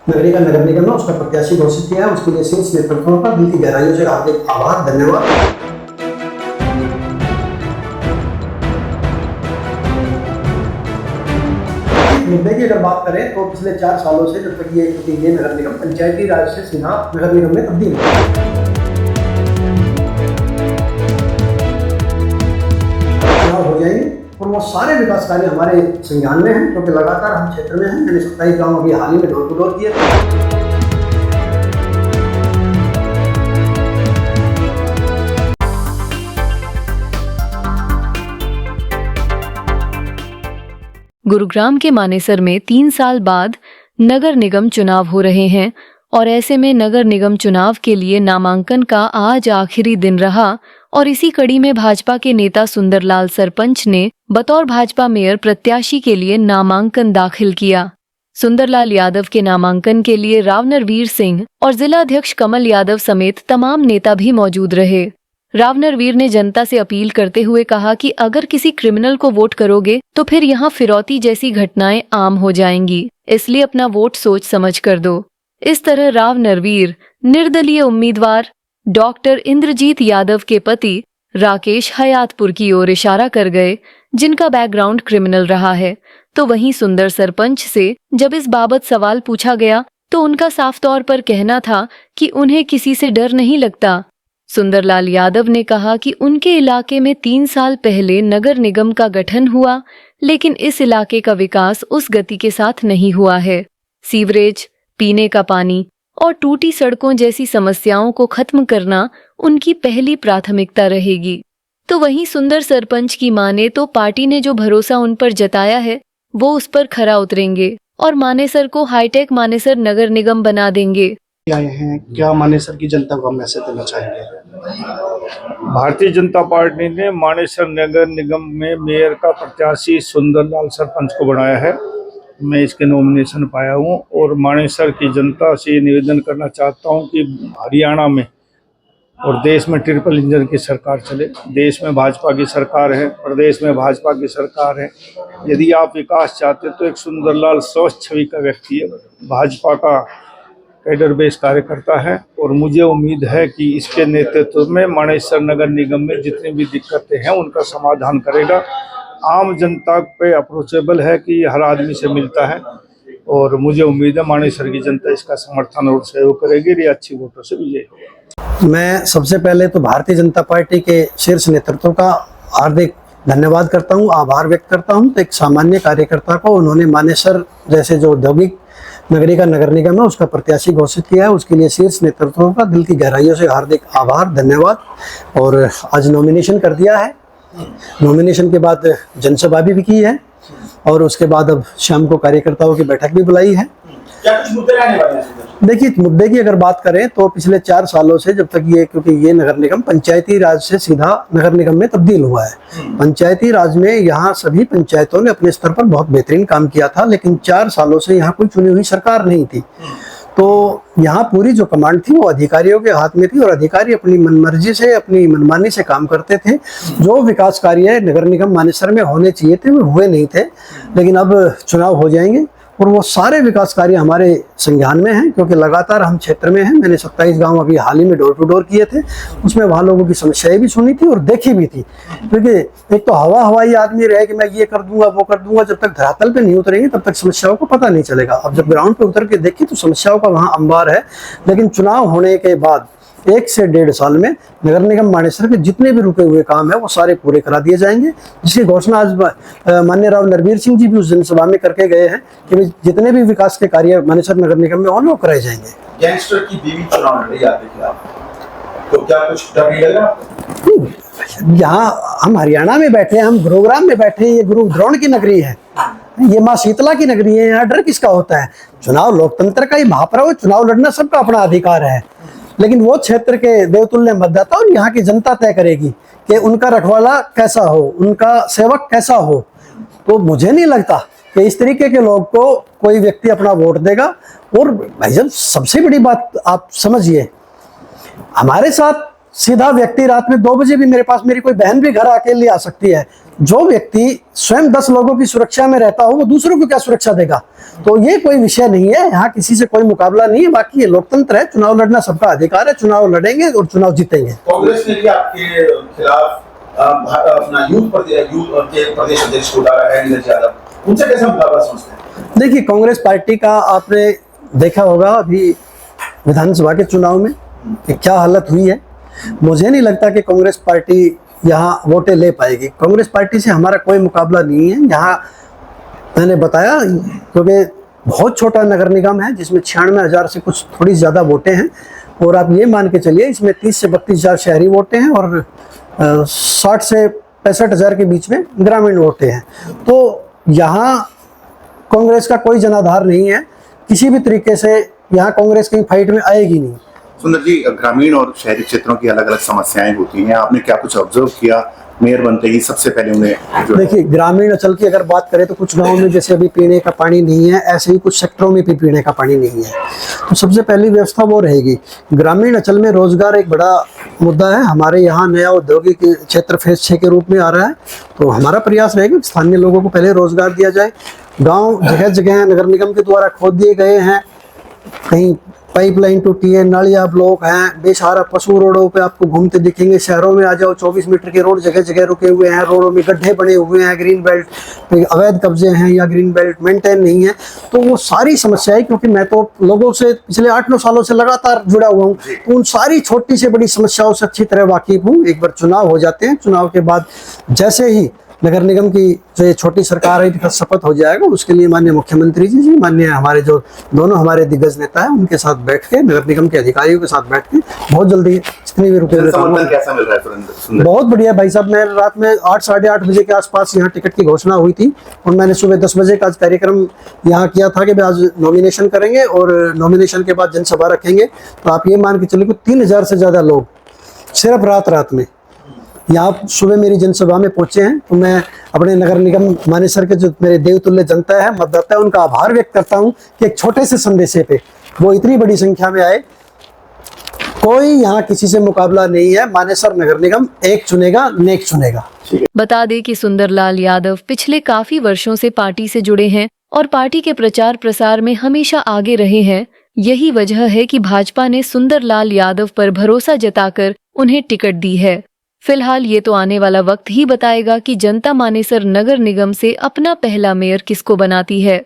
नगरी का नगर निगम है उसका प्रत्याशी घोषित किया है। उसके लिए शीर्ष नेतृत्वों का दिल की गहराइयों से हार्दिक आभार, धन्यवाद। मुद्दे की अगर बात करें तो पिछले 4 सालों से जब तक ये नगर निगम पंचायती राज से सीधा नगर निगम में तब्दील हुआ, चुनाव हो जाएंगे और वो सारे विकास कार्य हमारे संज्ञान में हैं, क्योंकि लगातार हम क्षेत्र में हैं। मैंने 27 गाँव अभी हाल ही में डोर टू डोर किए। गुरुग्राम के मानेसर में 3 साल बाद नगर निगम चुनाव हो रहे हैं और ऐसे में नगर निगम चुनाव के लिए नामांकन का आज आखिरी दिन रहा और इसी कड़ी में भाजपा के नेता सुंदरलाल सरपंच ने बतौर भाजपा मेयर प्रत्याशी के लिए नामांकन दाखिल किया। सुंदरलाल यादव के नामांकन के लिए राव नरवीर सिंह और जिला अध्यक्ष कमल यादव समेत तमाम नेता भी मौजूद रहे। राव नरवीर ने जनता से अपील करते हुए कहा कि अगर किसी क्रिमिनल को वोट करोगे तो फिर यहाँ फिरौती जैसी घटनाएं आम हो जाएंगी, इसलिए अपना वोट सोच समझ कर दो। इस तरह राव नरवीर निर्दलीय उम्मीदवार डॉक्टर इंद्रजीत यादव के पति राकेश हयातपुर की ओर इशारा कर गए, जिनका बैकग्राउंड क्रिमिनल रहा है। तो वहीं सुंदर सरपंच से जब इस बाबत सवाल पूछा गया तो उनका साफ तौर पर कहना था कि उन्हें किसी से डर नहीं लगता। सुंदरलाल यादव ने कहा कि उनके इलाके में 3 साल पहले नगर निगम का गठन हुआ, लेकिन इस इलाके का विकास उस गति के साथ नहीं हुआ है। सीवरेज, पीने का पानी और टूटी सड़कों जैसी समस्याओं को खत्म करना उनकी पहली प्राथमिकता रहेगी। तो वहीं सुंदर सरपंच की माने तो पार्टी ने जो भरोसा उन पर जताया है वो उस पर खरा उतरेंगे और मानेसर को हाईटेक मानेसर नगर निगम बना देंगे। आए हैं, क्या मानेसर की जनता को मैसेज देना चाहेंगे? भारतीय जनता पार्टी ने मानेसर नगर निगम में मेयर का प्रत्याशी सुंदरलाल सरपंच को बनाया है। मैं इसके नॉमिनेशन पाया हूं और मानेसर की जनता से निवेदन करना चाहता हूं कि हरियाणा में और देश में ट्रिपल इंजन की सरकार चले। देश में भाजपा की सरकार है, प्रदेश में भाजपा की सरकार है। यदि आप विकास चाहते तो एक सुंदरलाल स्वच्छ छवि का व्यक्ति है, भाजपा का कैडर बेस कार्यकर्ता है और मुझे उम्मीद है कि इसके नेतृत्व में मानेसर नगर निगम में जितनी भी दिक्कतें हैं उनका समाधान करेगा। आम जनता पे अप्रोचेबल है कि हर आदमी से मिलता है और मुझे उम्मीद है मानेसर की जनता इसका समर्थन और सहयोग करेगी। ये अच्छी वोटों से विजयी होगा। मैं सबसे पहले तो भारतीय जनता पार्टी के शीर्ष नेतृत्व का हार्दिक धन्यवाद करता हूं, आभार व्यक्त करता हूं। तो एक सामान्य कार्यकर्ता को उन्होंने मानेसर जैसे जो औद्योगिक नगरी का नगर निगम है उसका प्रत्याशी घोषित किया है। उसके लिए शीर्ष नेतृत्वों का दिल की गहराइयों से हार्दिक आभार, धन्यवाद। और आज नॉमिनेशन कर दिया है। नॉमिनेशन के बाद जनसभा भी की है और उसके बाद अब शाम को कार्यकर्ताओं की बैठक भी बुलाई है। क्या कुछ मुद्दे रहने वाले हैं? देखिए, मुद्दे की अगर बात करें तो पिछले 4 सालों से जब तक क्योंकि ये नगर निगम पंचायती राज से सीधा नगर निगम में तब्दील हुआ है। पंचायती राज में यहाँ सभी पंचायतों ने अपने स्तर पर बहुत बेहतरीन काम किया था, लेकिन 4 सालों से यहाँ कोई चुनी हुई सरकार नहीं थी। तो यहाँ पूरी जो कमांड थी वो अधिकारियों के हाथ में थी और अधिकारी अपनी मनमर्जी से, अपनी मनमानी से काम करते थे। जो विकास कार्य नगर निगम मानेसर में होने चाहिए थे वो हुए नहीं थे, लेकिन अब चुनाव हो जाएंगे और वो सारे विकास कार्य हमारे संज्ञान में हैं, क्योंकि लगातार हम क्षेत्र में हैं। मैंने 27 गांव अभी हाल ही में डोर टू डोर किए थे। उसमें वहाँ लोगों की समस्याएं भी सुनी थी और देखी भी थी, क्योंकि एक तो हवाई आदमी रहे कि मैं ये कर दूंगा वो कर दूंगा, जब तक धरातल पे नहीं उतरेंगे तब तक समस्याओं को पता नहीं चलेगा। अब जब ग्राउंड पे उतर के देखी तो समस्याओं का वहाँ अंबार है। लेकिन चुनाव होने के बाद 1 से 1.5 साल में नगर निगम मानेसर के जितने भी रुके हुए काम है वो सारे पूरे करा दिए जाएंगे, जिसकी घोषणा आज माननीय राव नरवीर सिंह जी भी उस जनसभा में करके गए हैं कि जितने भी विकास के कार्य मानेसर नगर निगम में होने वो कराए जाएंगे। गैंगस्टर की बीवी चुनाव लड़ रही है आपके खिलाफ, तो क्या कुछ डर नहीं लग रहा? यहाँ हम हरियाणा में बैठे हैं, हम गुरुग्राम में बैठे हैं। ये गुरु द्रोण की नगरी है, ये माँ शीतला की नगरी है। यहाँ डर किसका होता है? चुनाव लोकतंत्र का ही महापर्व है, चुनाव लड़ना सबका अपना अधिकार है। लेकिन वो क्षेत्र के देवतुल्य मतदाता और यहाँ की जनता तय करेगी कि उनका रखवाला कैसा हो, उनका सेवक कैसा हो। तो मुझे नहीं लगता कि इस तरीके के लोग को कोई व्यक्ति अपना वोट देगा। और भाई, जब सबसे बड़ी बात आप समझिए, हमारे साथ सीधा व्यक्ति रात में 2 बजे भी मेरे पास मेरी कोई बहन भी घर अकेले आ सकती है। जो व्यक्ति स्वयं 10 लोगों की सुरक्षा में रहता हो वो दूसरों को क्या सुरक्षा देगा? तो ये कोई विषय नहीं है, यहाँ किसी से कोई मुकाबला नहीं है। बाकी ये लोकतंत्र है, चुनाव लड़ना सबका अधिकार है, चुनाव लड़ेंगे और चुनाव जीतेंगे। कांग्रेस ने भी आपके खिलाफ अपना यूथ के प्रदेश अध्यक्ष को डाला है नीरज यादव, उनसे कैसा मुकाबला समझते हैं? देखिए, कांग्रेस पार्टी का आपने देखा होगा अभी विधानसभा के चुनाव में कि क्या हालत हुई है। मुझे नहीं लगता कि कांग्रेस पार्टी यहाँ वोटें ले पाएगी। कांग्रेस पार्टी से हमारा कोई मुकाबला नहीं है। यहाँ मैंने बताया क्योंकि बहुत छोटा नगर निगम है जिसमें 96,000 से कुछ थोड़ी ज़्यादा वोटें हैं, और आप ये मान के चलिए इसमें 30 से 32,000 शहरी वोटें हैं और 60 से 65,000 के बीच में ग्रामीण वोटें हैं। तो यहाँ कांग्रेस का कोई जनाधार नहीं है, किसी भी तरीके से यहाँ कांग्रेस कहीं फाइट में आएगी नहीं। सुंदर जी, ग्रामीण और शहरी क्षेत्रों की अलग अलग समस्याएं होती हैं, आपने क्या कुछ ऑब्जर्व किया मेयर बनते ही सबसे पहले उन्हें देखिए, ग्रामीण अंचल की अगर बात करें तो कुछ गांवों में जैसे अभी पीने का पानी नहीं है, ऐसे ही कुछ सेक्टरों में भी पीने का पानी नहीं है। तो सबसे पहली व्यवस्था वो रहेगी। ग्रामीण अंचल में रोजगार एक बड़ा मुद्दा है। हमारे यहाँ नया औद्योगिक क्षेत्र फेज 6 के रूप में आ रहा है, तो हमारा प्रयास रहेगा कि स्थानीय लोगों को पहले रोजगार दिया जाए। गाँव जगह जगह नगर निगम के द्वारा खोद दिए गए हैं, कहीं पाइपलाइन टूटी है, नालियाँ ब्लॉक हैं, बेसहारा पशु रोडों पे आपको घूमते दिखेंगे। शहरों में आ जाओ, 24 मीटर के रोड जगह जगह रुके हुए हैं, रोडों में गड्ढे बने हुए हैं, ग्रीन बेल्ट पे अवैध कब्जे हैं या ग्रीन बेल्ट मेंटेन नहीं है। तो वो सारी समस्याएं, क्योंकि मैं तो लोगों से पिछले 8-9 सालों से लगातार जुड़ा हुआ हूँ, तो उन सारी छोटी से बड़ी समस्याओं से अच्छी तरह वाकिफ हूँ। एक बार चुनाव हो जाते हैं, चुनाव के बाद जैसे ही नगर निगम की जो ये छोटी सरकार है इनका शपथ हो जाएगा, उसके लिए माननीय मुख्यमंत्री जी माननीय हमारे जो दोनों हमारे दिग्गज नेता हैं उनके साथ बैठ के, नगर निगम के अधिकारियों के साथ बैठ के बहुत जल्दी जितने भी रुपए कैसा मिल रहा है सुंदर? बहुत बढ़िया भाई साहब। मैं रात में 8 साढ़े 8 बजे के आसपास यहाँ टिकट की घोषणा हुई थी और मैंने सुबह 10 बजे का आज कार्यक्रम यहाँ किया था कि आज नॉमिनेशन करेंगे और नॉमिनेशन के बाद जनसभा रखेंगे। तो आप ये मान के चलिए कि 3,000 से ज़्यादा लोग सिर्फ रात में यहाँ सुबह मेरी जनसभा में पहुंचे हैं। तो मैं अपने नगर निगम मानेसर के जो मेरे देवतुल्य जनता है, मतदाता है, उनका आभार व्यक्त करता हूं कि एक छोटे से संदेशे पे वो इतनी बड़ी संख्या में आए। कोई यहाँ किसी से मुकाबला नहीं है। मानेसर नगर निगम एक चुनेगा, नेक चुनेगा। बता दें कि सुंदरलाल यादव पिछले काफी वर्षों से पार्टी से जुड़े हैं और पार्टी के प्रचार प्रसार में हमेशा आगे रहे हैं। यही वजह है कि भाजपा ने सुंदरलाल यादव पर भरोसा जताकर उन्हें टिकट दी है। फिलहाल ये तो आने वाला वक्त ही बताएगा कि जनता मानेसर नगर निगम से अपना पहला मेयर किसको बनाती है।